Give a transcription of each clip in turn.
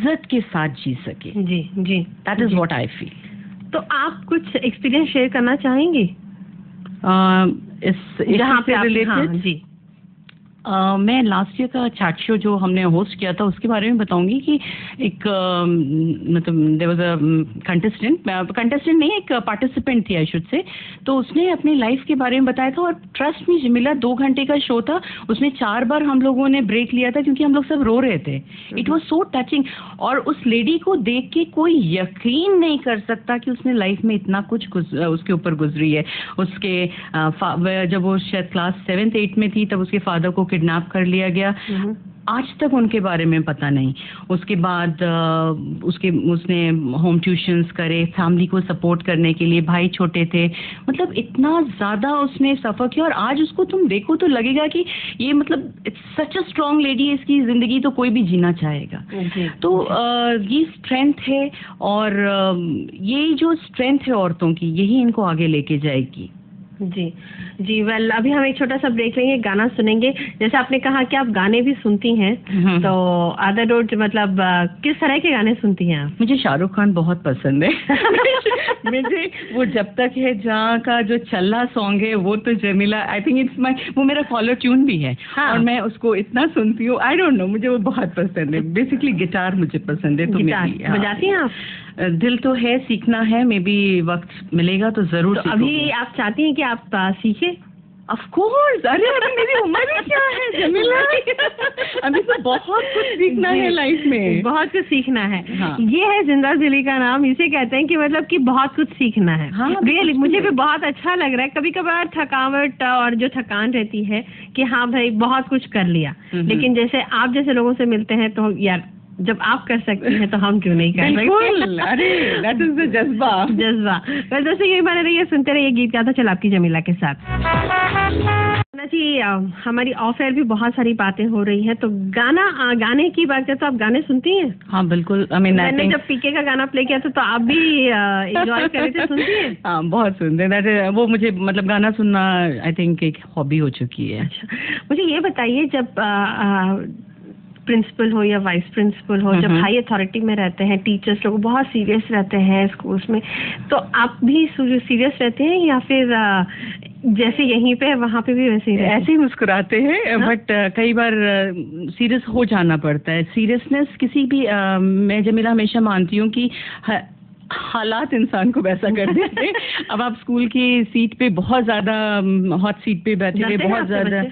इज्जत के साथ जी सके। जी जी, that is what I feel. तो आप कुछ एक्सपीरियंस शेयर करना चाहेंगी इस जहाँ पे आप रिलेटेड? हाँ, जी मैं लास्ट ईयर का चैट शो जो हमने होस्ट किया था उसके बारे में बताऊंगी कि एक मतलब देयर वाज अ कंटेस्टेंट नहीं, एक पार्टिसिपेंट थी आई शुड से। तो उसने अपनी लाइफ के बारे में बताया था, और ट्रस्ट मी जमीला 2 घंटे का शो था, उसमें 4 बार हम लोगों ने ब्रेक लिया था क्योंकि हम लोग सब रो रहे थे। इट वाज सो टचिंग, और उस लेडी को देख के कोई यकीन नहीं कर सकता कि उसने लाइफ में इतना कुछ उसके ऊपर गुजरी है। उसके जब वो शायद क्लास 7th 8th में थी तब उसके फादर को किडनैप कर लिया गया। आज तक उनके बारे में पता नहीं। उसके बाद उसने होम ट्यूशंस करे फैमिली को सपोर्ट करने के लिए, भाई छोटे थे, मतलब इतना ज्यादा उसने सफर किया। और आज उसको तुम देखो तो लगेगा कि ये मतलब it's such a strong lady, इसकी जिंदगी तो कोई भी जीना चाहेगा। तो ये स्ट्रेंथ है, और ये जो स्ट्रेंथ है औरतों की, यही इनको आगे लेके जाएगी। जी जी, वेल अभी हम एक छोटा सा ब्रेक लेंगे, गाना सुनेंगे। जैसे आपने कहा कि आप गाने भी सुनती हैं, तो अदर डोट मतलब किस तरह के गाने सुनती हैं आप? मुझे शाहरुख खान बहुत पसंद है। मुझे वो जब तक है जहाँ का जो चल्ला सॉन्ग है वो तो Jamila, I think it's my, वो मेरा कॉलर ट्यून भी है। हाँ। और मैं उसको इतना सुनती हूँ, आई डोंट नो, मुझे वो बहुत पसंद है। बेसिकली गिटार मुझे पसंद है। तो बजाती हैं आप? दिल तो है, सीखना है, मे बी वक्त मिलेगा तो जरूर। तो अभी आप चाहती हैं कि आप सीखे? ऑफ कोर्स, अरे अभी मेरी उम्र ही क्या है जमीला। अभी तो बहुत कुछ सीखना है लाइफ में, बहुत कुछ सीखना है। हाँ। ये है जिंदा दिली का नाम, इसे कहते हैं कि मतलब कि बहुत कुछ सीखना है। हाँ, रियली मुझे भी बहुत अच्छा लग रहा है। कभी कभार थकावट और जो थकान रहती है कि हाँ भाई बहुत कुछ कर लिया, लेकिन जैसे आप जैसे लोगों से मिलते हैं तो यार जब आप कर सकती हैं तो हम क्यों नहीं कर सकते? अरे दैट इज द जज्बा। तो दोस्तों यही बने रहिए, सुनते रहिए गीत गाता चल आपकी जमीला के साथ। जी हमारी ऑफ एयर भी बहुत सारी बातें हो रही हैं, तो गाने की बात करें तो आप गाने सुनती हैं? हाँ बिल्कुल। मैंने जब पीके का गाना प्ले किया था तो आप भी एंजॉय कर रहे थे, सुनती हैं? हाँ बहुत सुनते हैं। वो मुझे मतलब गाना सुनना आई थिंक एक हॉबी हो चुकी है। अच्छा, मुझे ये बताइए, जब प्रिंसिपल हो या वाइस प्रिंसिपल हो, जब हाई अथॉरिटी में रहते हैं, टीचर्स लोग बहुत सीरियस रहते हैं स्कूल्स में, तो आप भी सीरियस रहते हैं या फिर जैसे यहीं पे वहाँ पे भी वैसे ही ऐसे ही मुस्कुराते हैं? बट कई बार सीरियस हो जाना पड़ता है। सीरियसनेस किसी भी मैं जमीला हमेशा मानती हूँ कि हालात इंसान को वैसा कर देते। अब आप स्कूल की सीट पे बहुत ज्यादा हॉट सीट पे बैठे हुए, बहुत ज्यादा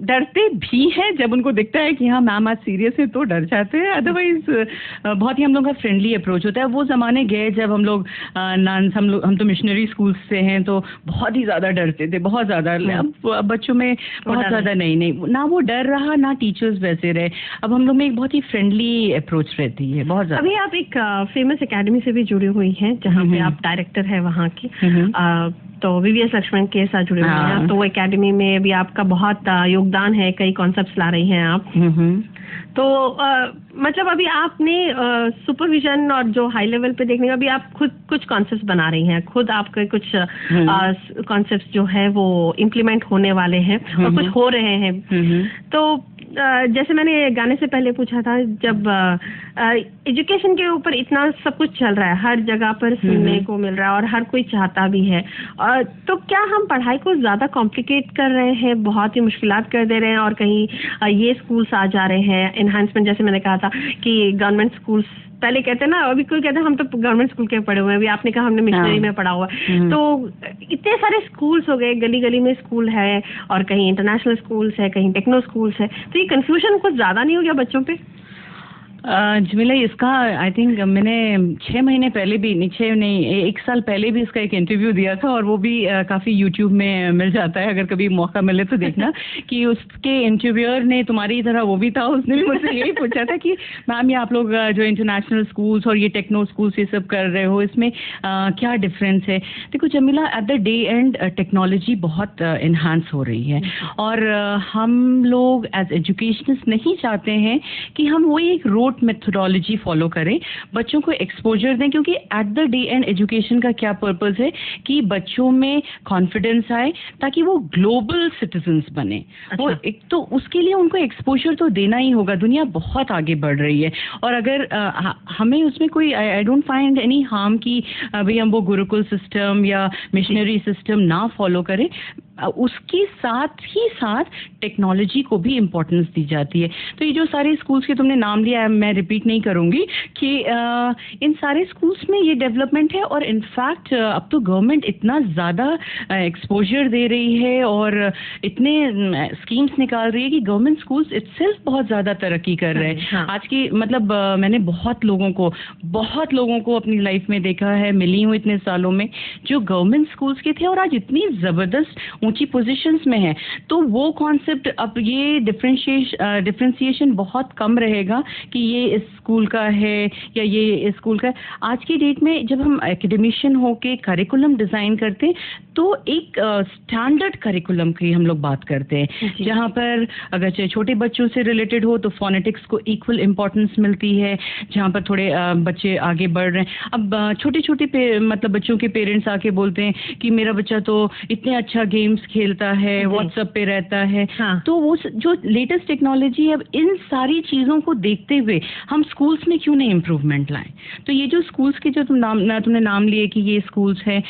डरते भी हैं। जब उनको दिखता है कि हाँ मैम आज सीरियस है तो डर जाते हैं। अदरवाइज बहुत ही हम लोग का फ्रेंडली अप्रोच होता है। वो जमाने गए जब हम लोग हम तो मिशनरी स्कूल से हैं, तो बहुत ही ज्यादा डरते थे, बहुत ज्यादा। अब बच्चों में बहुत ज्यादा नहीं ना वो डर रहा, ना टीचर्स वैसे रहे। अब हम लोग में एक बहुत ही फ्रेंडली अप्रोच रहती है, बहुत ज्यादा। अभी आप एक फेमस एकेडमी से भी जुड़ी हुई हैं जहाँ पे आप डायरेक्टर है वहाँ की, तो VVS लक्ष्मण के साथ जुड़े हुए हैं। तो वो एकेडमी में भी आपका बहुत योगदान है, कई कॉन्सेप्ट्स ला रही हैं आप। तो मतलब अभी आपने सुपरविजन और जो हाई लेवल पे देखने का, अभी आप खुद कुछ कॉन्सेप्ट्स बना रही हैं, खुद आपके कुछ कॉन्सेप्ट्स जो है वो इम्प्लीमेंट होने वाले हैं और कुछ हो रहे हैं। तो जैसे मैंने गाने से पहले पूछा था, जब एजुकेशन के ऊपर इतना सब कुछ चल रहा है, हर जगह पर सुनने को मिल रहा है और हर कोई चाहता भी है, तो क्या हम पढ़ाई को ज्यादा कॉम्प्लिकेट कर रहे हैं, बहुत ही मुश्किलात कर दे रहे हैं, और कहीं ये स्कूल्स आ जा रहे हैं एनहांसमेंट? जैसे मैंने कहा था कि गवर्नमेंट स्कूल्स पहले कहते हैं ना, अभी कोई कहते हैं हम तो गवर्नमेंट स्कूल के पढ़े हुए हैं, अभी आपने कहा हमने मिशनरी में पढ़ा हुआ है। तो इतने सारे स्कूल्स हो गए, गली गली में स्कूल है, और कहीं इंटरनेशनल स्कूल्स है, कहीं टेक्नो स्कूल्स है, तो ये कंफ्यूजन कुछ ज्यादा नहीं हो गया बच्चों पे? जमीला इसका आई थिंक मैंने 6 महीने पहले भी नहीं 1 साल पहले भी इसका एक इंटरव्यू दिया था, और वो भी काफ़ी यूट्यूब में मिल जाता है, अगर कभी मौका मिले तो देखना। कि उसके इंटरव्यूअर ने तुम्हारी तरह वो भी था, उसने भी मुझसे यही पूछा था कि मैम ये आप लोग जो इंटरनेशनल स्कूल्स और ये टेक्नो स्कूल्स ये सब कर रहे हो, इसमें क्या डिफरेंस है? देखो Jamila, at the day and technology बहुत इन्हांस हो रही है, और हम लोग एज एजुकेशनिस्ट नहीं चाहते हैं कि हम वही एक रोड रोट मेथोडोलॉजी फॉलो करें, बच्चों को एक्सपोजर दें, क्योंकि at the day and education का क्या पर्पस है कि बच्चों में कॉन्फिडेंस आए ताकि वो ग्लोबल सिटीजन्स बने। वो एक तो उसके लिए उनको एक्सपोजर तो देना ही होगा। दुनिया बहुत आगे बढ़ रही है और अगर हमें उसमें कोई I don't find any harm कि अभी हम वो गुरुकुल सिस्टम या मिशनरी सिस्टम ना फॉलो करें, उसके साथ ही साथ टेक्नोलॉजी को भी इम्पोर्टेंस दी जाती है। तो ये जो सारे स्कूल्स के तुमने नाम लिया है, मैं रिपीट नहीं करूंगी कि इन सारे स्कूल्स में ये डेवलपमेंट है और इनफैक्ट अब तो गवर्नमेंट इतना ज़्यादा एक्सपोजर दे रही है और इतने स्कीम्स निकाल रही है कि गवर्नमेंट स्कूल्स इटसेल्फ बहुत ज़्यादा तरक्की कर रहे हैं। हाँ। आज की मतलब मैंने बहुत लोगों को अपनी लाइफ में देखा है, मिली हूँ इतने सालों में, जो गवर्नमेंट स्कूल्स के थे और आज इतनी ज़बरदस्त ऊंची पोजीशंस में है। तो वो कॉन्सेप्ट अब ये डिफरेंशिएशन बहुत कम रहेगा कि ये इस स्कूल का है या ये इस स्कूल का है। आज की डेट में जब हम एकेडमिशियन होके करिकुलम डिज़ाइन करते हैं तो एक स्टैंडर्ड करिकुलम की हम लोग बात करते हैं, जहाँ पर अगर चाहे छोटे बच्चों से रिलेटेड हो तो फोनेटिक्स को इक्वल इम्पोर्टेंस मिलती है, जहाँ पर थोड़े बच्चे आगे बढ़ रहे हैं। अब छोटे मतलब बच्चों के पेरेंट्स आके बोलते हैं कि मेरा बच्चा तो इतने अच्छा गेम्स खेलता है, व्हाट्सएप पे रहता है। हाँ। तो वो जो लेटेस्ट टेक्नोलॉजी है, अब इन सारी चीज़ों को देखते हुए हम स्कूल्स में क्यों नहीं इम्प्रूवमेंट लाएं। तो ये जो स्कूल्स के जो तुमने नाम लिए कि ये स्कूल्स हैं,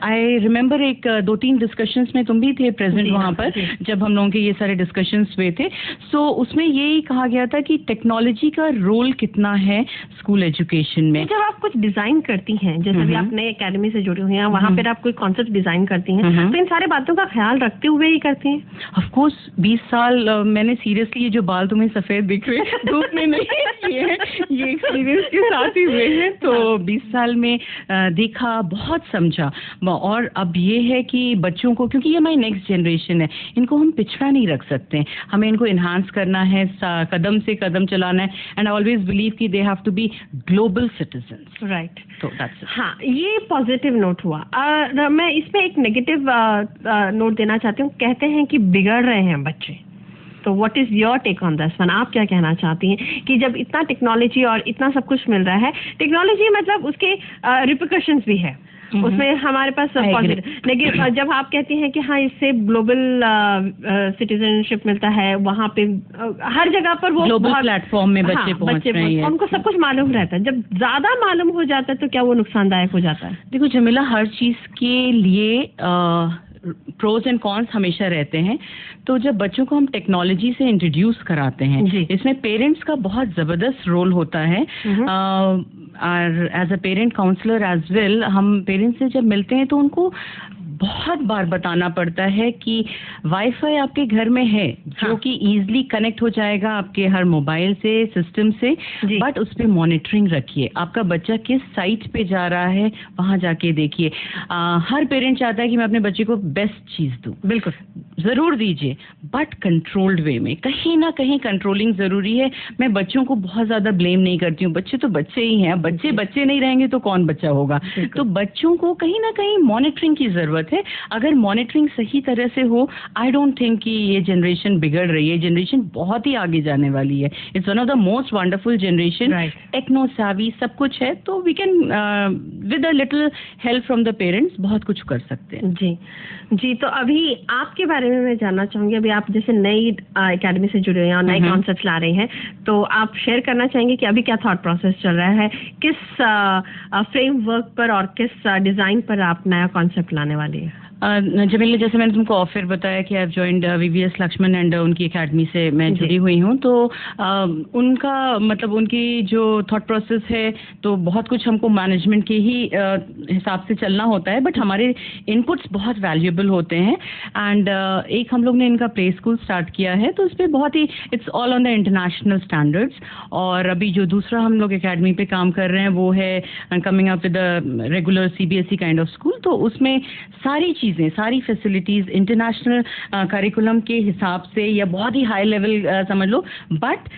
आई रिमेंबर एक 2-3 डिस्कशंस में तुम भी थे प्रेजेंट वहाँ पर जब हम लोगों के ये सारे डिस्कशंस हुए थे। सो उसमें यही कहा गया था कि टेक्नोलॉजी का रोल कितना है स्कूल एजुकेशन में। जब आप कुछ डिजाइन करती हैं, जैसे भी आप नए एकेडमी से जुड़ी हुई हैं, वहाँ पर आप कोई कॉन्सेप्ट डिजाइन करती हैं, तो इन सारे बातों का ख्याल रखते हुए ही करते हैं? ऑफ कोर्स 20 साल मैंने सीरियसली ये जो बाल तुम्हें सफेद दिख रहे हैं धूप में नहीं किए हैं, ये एक्सपीरियंस के साथ ही हुए हैं। तो 20 साल में देखा, बहुत समझा और अब ये है कि बच्चों को, क्योंकि ये हमारी नेक्स्ट जनरेशन है, इनको हम पिछड़ा नहीं रख सकते, हमें इनको इन्हांस करना है, कदम से कदम चलाना है। एंड आई ऑलवेज बिलीव कि they have to be global citizens. Right. तो दैट्स इट। हाँ, ये पॉजिटिव नोट हुआ। मैं इसमें एक नेगेटिव नोट देना चाहती हूँ। कहते हैं कि बिगड़ रहे हैं बच्चे, तो what is your take on this one? आप क्या कहना चाहती हैं कि जब इतना टेक्नोलॉजी और इतना सब कुछ मिल रहा है, टेक्नोलॉजी मतलब उसके रिपरकशंस भी है, उसमें हमारे पास पॉजिटिव, लेकिन जब आप कहती हैं कि हाँ इससे ग्लोबल सिटीजनशिप मिलता है, वहाँ पे हर जगह पर वो ग्लोबल प्लेटफॉर्म में बच्चे पहुँच रहे हैं, उनको सब कुछ मालूम रहता है। जब ज्यादा मालूम हो जाता है तो क्या वो नुकसानदायक हो जाता है? देखो जमीला, हर चीज के लिए प्रोज एंड कॉन्स हमेशा रहते हैं। तो जब बच्चों को हम टेक्नोलॉजी से इंट्रोड्यूस कराते हैं, इसमें पेरेंट्स का बहुत ज़बरदस्त रोल होता है। और as a parent counsellor as well, हम पेरेंट्स से जब मिलते हैं तो उनको बहुत बार बताना पड़ता है कि वाईफाई आपके घर में है, जो कि इजीली कनेक्ट हो जाएगा आपके हर मोबाइल से, सिस्टम से, बट उस पर मॉनिटरिंग रखिए। आपका बच्चा किस साइट पे जा रहा है वहाँ जाके देखिए। हर पेरेंट चाहता है कि मैं अपने बच्चे को बेस्ट चीज़ दूँ, बिल्कुल ज़रूर दीजिए, बट कंट्रोल्ड वे में। कहीं ना कहीं कंट्रोलिंग ज़रूरी है। मैं बच्चों को बहुत ज़्यादा ब्लेम नहीं करती हूँ, बच्चे तो बच्चे ही हैं। बच्चे बच्चे नहीं रहेंगे तो कौन बच्चा होगा? तो बच्चों को कहीं ना कहीं मॉनिटरिंग की ज़रूरत है। अगर मॉनिटरिंग सही तरह से हो, आई डोंट थिंक कि ये जनरेशन बिगड़ रही है। जनरेशन बहुत ही आगे जाने वाली है। It's one of the most wonderful generation, techno savvy सब कुछ है। तो we can with a little help from the parents बहुत कुछ कर सकते हैं। जी। तो अभी आपके बारे में मैं जानना चाहूंगी। अभी आप जैसे नई एकेडमी से जुड़े हैं और नए कॉन्सेप्ट ला रहे हैं, तो आप शेयर करना चाहेंगे कि अभी क्या थॉट प्रोसेस चल रहा है, किस फ्रेमवर्क पर और किस डिजाइन पर आप नया कॉन्सेप्ट लाने वाली है? जमीला, जैसे मैंने तुमको ऑफर बताया कि I joined VVS Laxman and उनकी एकेडमी से मैं जुड़ी हुई हूँ। तो उनका मतलब उनकी जो थॉट प्रोसेस है, तो बहुत कुछ हमको मैनेजमेंट के ही हिसाब से चलना होता है, बट हमारे इनपुट्स बहुत वैल्यूएबल होते हैं। एंड एक हम लोग ने इनका प्ले स्कूल स्टार्ट किया है, तो उस पर बहुत ही it's all on the international standards. और अभी जो दूसरा हम लोग एकेडमी पे काम कर रहे हैं वो है coming up with the regular CBSE kind of school. तो उसमें सारी चीज़ें, सारी फैसिलिटीज़ इंटरनेशनल करिकुलम के हिसाब से, या बहुत ही हाई लेवल समझ लो, बट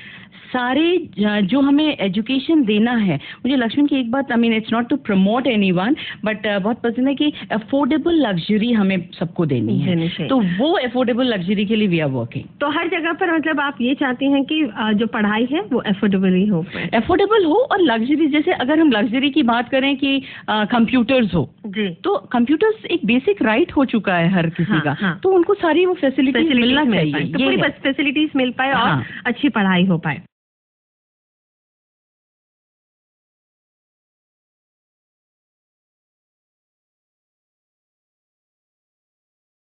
सारे जो हमें एजुकेशन देना है, मुझे लक्ष्मण की एक बात, I mean it's not to promote anyone, but बहुत पसंद है कि अफोर्डेबल लग्जरी हमें सबको देनी है, तो वो अफोर्डेबल लग्जरी के लिए वी आर वर्किंग। तो हर जगह पर मतलब आप ये चाहती हैं कि जो पढ़ाई है वो अफोर्डेबल ही हो, अफोर्डेबल हो और लग्जरी, जैसे अगर हम लग्जरी की बात करें कि कंप्यूटर्स हो जी, तो कंप्यूटर्स एक बेसिक राइट हो चुका है हर किसी का, तो उनको सारी वो फैसिलिटीज मिलना चाहिए, तो पूरी फैसिलिटीज मिल पाए और अच्छी पढ़ाई हो पाए।